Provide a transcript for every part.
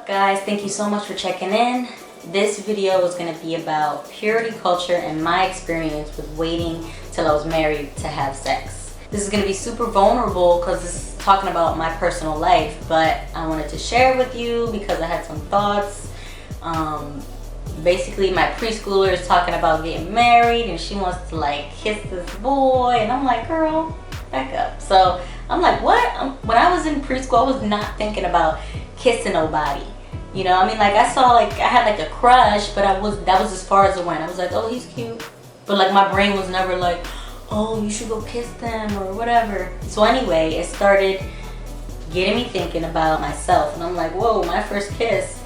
up, guys? Thank you so much for checking in. This video is going to be about purity culture and my experience with waiting till I was married to have sex. This is going to be super vulnerable because this is talking about my personal life, but I wanted to share it with you because I had some thoughts. Basically, my preschooler is talking about getting married and she wants to like kiss this boy, and I'm like, girl, back up. So I'm like, what? When I was in preschool, I was not thinking about kissing nobody. You know, I mean, like I saw, like I had like a crush, but that was as far as it went. I was like, oh, he's cute, but like my brain was never like, oh, you should go kiss them or whatever. So anyway, it started getting me thinking about myself, and I'm like, whoa, my first kiss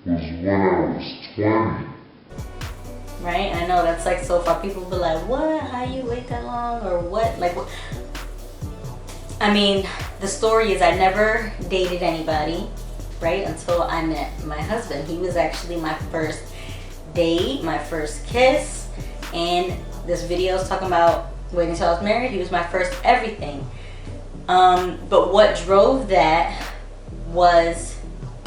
was when I was 20. Right? I know that's like so far. People be like, what? How you wait that long? Or what? Like, what? I mean, the story is I never dated anybody, right? Until I met my husband. He was actually my first date, my first kiss. And this video is talking about waiting until I was married. He was my first everything. But what drove that was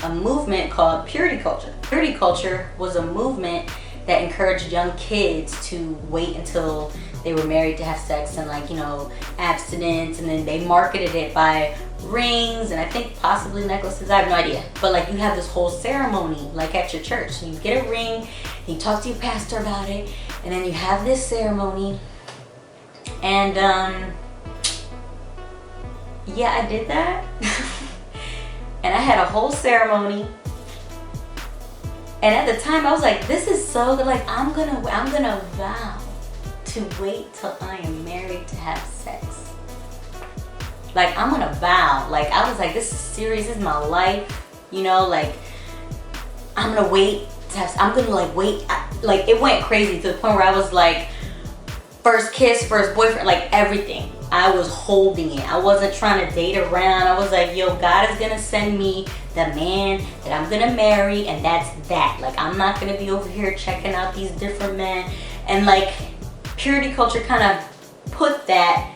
a movement called purity culture. Purity culture was a movement that encouraged young kids to wait until they were married to have sex, and like, you know, abstinence, and then they marketed it by rings and I think possibly necklaces. I have no idea. But like, you have this whole ceremony like at your church. You get a ring, you talk to your pastor about it, and then you have this ceremony. And yeah, I did that. And I had a whole ceremony. And at the time I was like, this is so good. Like, I'm gonna vow to wait till I am married to have sex. Like, I'm gonna vow. Like, I was like, this is serious, this is my life. You know, like, I'm gonna wait to have, I'm gonna like wait. Like, it went crazy to the point where I was like, first kiss, first boyfriend, like everything. I was holding it. I wasn't trying to date around. I was like, yo, God is gonna send me the man that I'm gonna marry, and that's that. Like, I'm not gonna be over here checking out these different men. And like, purity culture kind of put that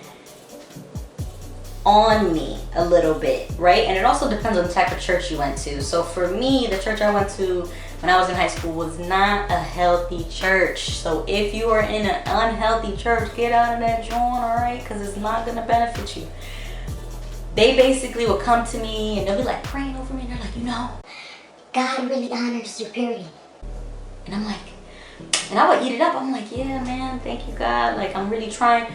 on me a little bit, right? And it also depends on the type of church you went to. So for me, the church I went to when I was in high school was not a healthy church. So if you are in an unhealthy church, get out of that jawn, all right? Because it's not going to benefit you. They basically would come to me and they'll be like praying over me, and they're like, you know, God really honors your purity. And I'm like, and I would eat it up. I'm like, yeah, man, thank you, God. Like, I'm really trying.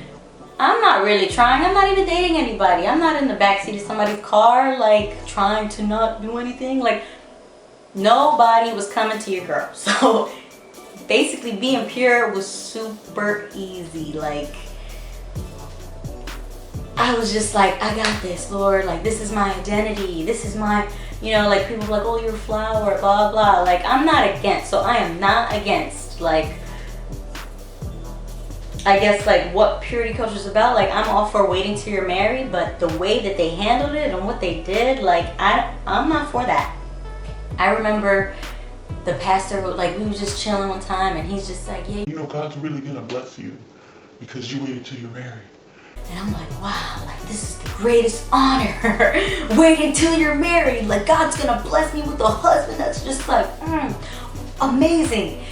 I'm not really trying. I'm not even dating anybody. I'm not in the backseat of somebody's car, like, trying to not do anything. Like, nobody was coming to your girl. So basically being pure was super easy. Like, I was just like, I got this, Lord. Like, this is my identity. This is my, you know, like, people are like, oh, you're a flower, blah, blah. Like, I'm not against. So I am not against, like, I guess, like, what purity culture is about. Like, I'm all for waiting till you're married, but the way that they handled it and what they did, like, I'm not for that. I remember the pastor, like, we were just chilling one time, and he's just like, yeah, you know, God's really gonna bless you because you waited till you're married. and I'm like, wow, like, this is the greatest honor. Wait until you're married. Like, God's gonna bless me with a husband that's just like, amazing.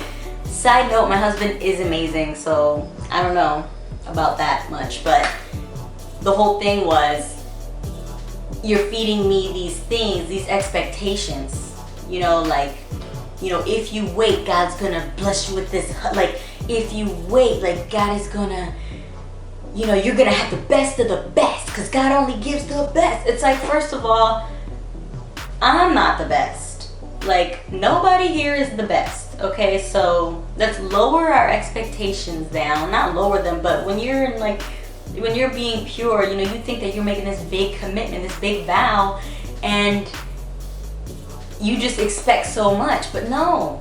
Side note, my husband is amazing, so I don't know about that much, but the whole thing was, you're feeding me these things, these expectations. You know, like, you know, if you wait, God's gonna bless you with this. Like, if you wait, like, God is gonna, you know, you're gonna have the best of the best, because God only gives the best. It's like, first of all, I'm not the best. Like, nobody here is the best, okay? So let's lower our expectations down. Not lower them, but when you're in, like, when you're being pure, you know, you think that you're making this big commitment, this big vow, and you just expect so much. But no,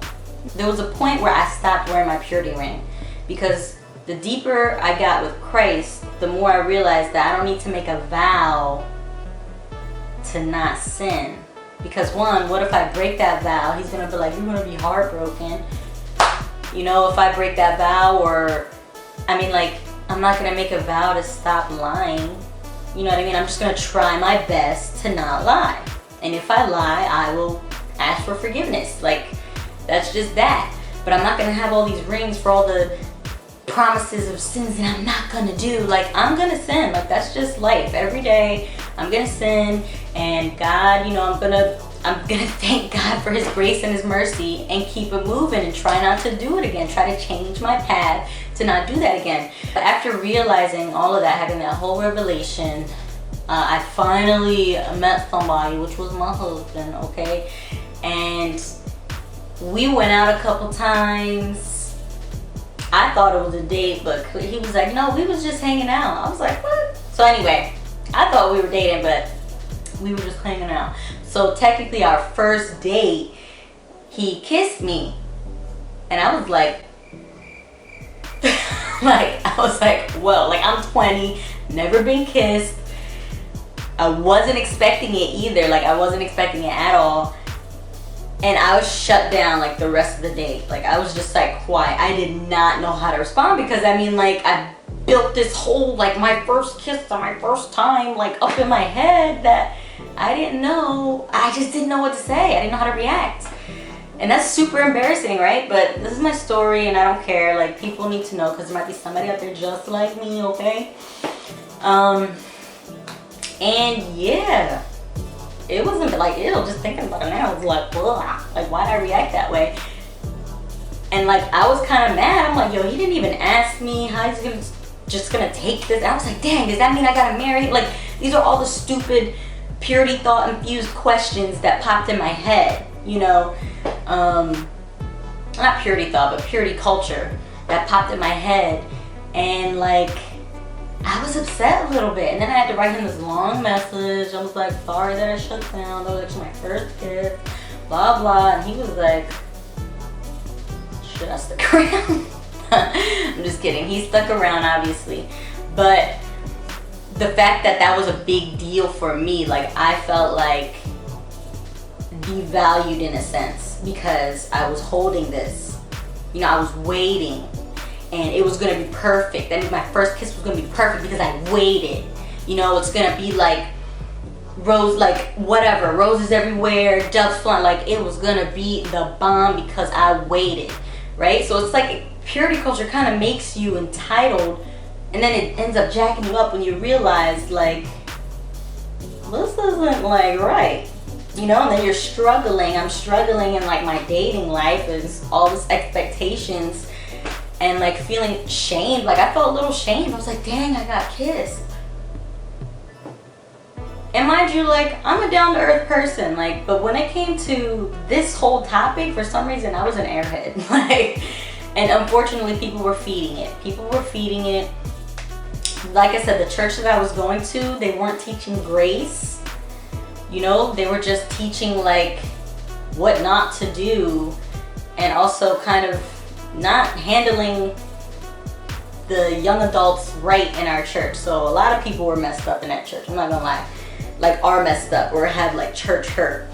there was a point where I stopped wearing my purity ring, because the deeper I got with Christ, the more I realized that I don't need to make a vow to not sin. Because one, what if I break that vow? He's gonna be like, you're gonna be heartbroken. You know, if I break that vow, or, I mean, like, I'm not gonna make a vow to stop lying. You know what I mean? I'm just gonna try my best to not lie. And if I lie, I will ask for forgiveness. Like, that's just that. But I'm not gonna have all these rings for all the promises of sins that I'm not gonna do. Like, I'm gonna sin. Like, that's just life. Every day I'm gonna sin, and God, I'm gonna thank God for his grace and his mercy and keep it moving and try not to do it again. Try to change my path to not do that again. But after realizing all of that, having that whole revelation, I finally met somebody, which was my husband, okay? And we went out a couple times. I thought it was a date, but he was like, no, we was just hanging out. I was like, what? So anyway, I thought we were dating, but we were just hanging out. So technically our first date, he kissed me. And I was like, well, like, I'm 20, never been kissed. I wasn't expecting it either. Like, I wasn't expecting it at all. And I was shut down like the rest of the date. Like, I was just like quiet. I did not know how to respond because I built this whole, like, my first kiss on my first time, like, up in my head that I didn't know. I just didn't know what to say. I didn't know how to react. And that's super embarrassing, right? But this is my story and I don't care. Like, people need to know because there might be somebody out there just like me, okay? And yeah, it wasn't like, ew, just thinking about it now, it's like, ugh, like, why'd I react that way? And like, I was kind of mad. I'm like, yo, he didn't even ask me how he's just gonna take this. And I was like, dang, does that mean I gotta marry him? Like, these are all the stupid purity thought infused questions that popped in my head, not purity thought, but purity culture that popped in my head. And like, I was upset a little bit, and then I had to write him this long message. I was like, sorry that I shut down. That was actually my first kiss, blah, blah. And he was like, should I stick around? I'm just kidding. He stuck around, obviously. But the fact that that was a big deal for me, like, I felt like devalued in a sense because I was holding this. I was waiting. And it was gonna be perfect. That means my first kiss was gonna be perfect because I waited. It's gonna be like roses everywhere, doves flying. Like, it was gonna be the bomb because I waited, right? So it's like purity culture kind of makes you entitled, and then it ends up jacking you up when you realize, like, this isn't like right. And then you're struggling. I'm struggling in like my dating life and all this expectations. And like feeling shamed, like I felt a little shamed. I was like, dang, I got kissed. And mind you, like, I'm a down to earth person, like, but when it came to this whole topic, for some reason I was an airhead. Like, and unfortunately people were feeding it. Like I said, the church that I was going to, they weren't teaching grace. They were just teaching like what not to do, and also kind of not handling the young adults right in our church. So a lot of people were messed up in that church. I'm not gonna lie, like, are messed up or have like church hurt.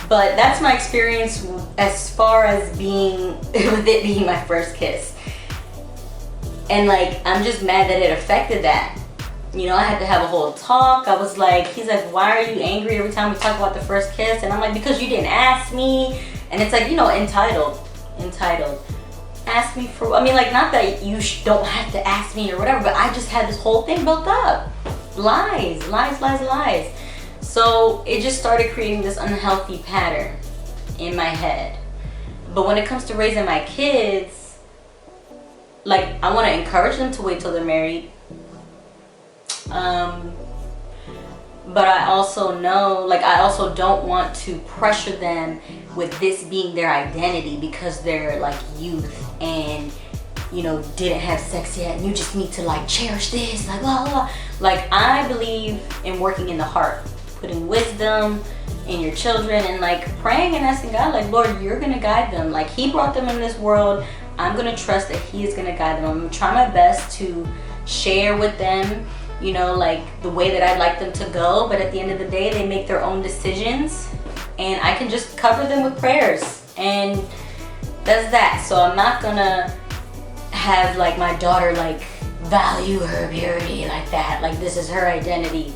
But that's my experience as far as with it being my first kiss. And like, I'm just mad that it affected that. I had to have a whole talk. I was like, he's like, why are you angry every time we talk about the first kiss? And I'm like, because you didn't ask me. And it's like, entitled. Ask me for, like, not that you don't have to ask me or whatever, but I just had this whole thing built up. Lies. So it just started creating this unhealthy pattern in my head. But when it comes to raising my kids, like, I want to encourage them to wait till they're married. But I also know, like, I also don't want to pressure them with this being their identity because they're like youth and didn't have sex yet, and you just need to like cherish this, like, blah, blah, blah. Like, I believe in working in the heart, putting wisdom in your children, and like praying and asking God, like, Lord, you're gonna guide them. Like, He brought them in this world. I'm gonna trust that He is gonna guide them. I'm gonna try my best to share with them, like the way that I'd like them to go. But at the end of the day, they make their own decisions, and I can just cover them with prayers, and that's that. So I'm not gonna have like my daughter like value her purity like that, like this is her identity.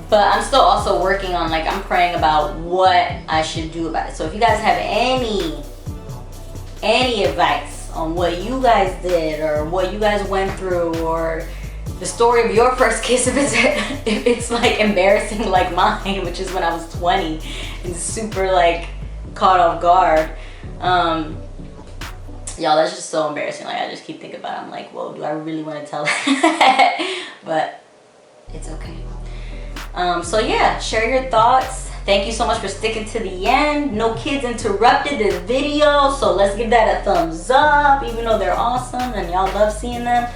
But I'm still also working on, like, I'm praying about what I should do about it. So if you guys have any advice on what you guys did or what you guys went through, or the story of your first kiss, if it's like embarrassing like mine, which is when I was 20 and super like caught off guard. Y'all, that's just so embarrassing. Like, I just keep thinking about it. I'm like, whoa, do I really want to tell that? But it's okay. So yeah, share your thoughts. Thank you so much for sticking to the end. No kids interrupted this video, so let's give that a thumbs up, even though they're awesome and y'all love seeing them.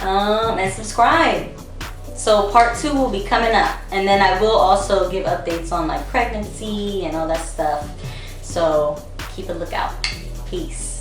And subscribe. So part 2 will be coming up, and then I will also give updates on like pregnancy and all that stuff. So keep a lookout. Peace.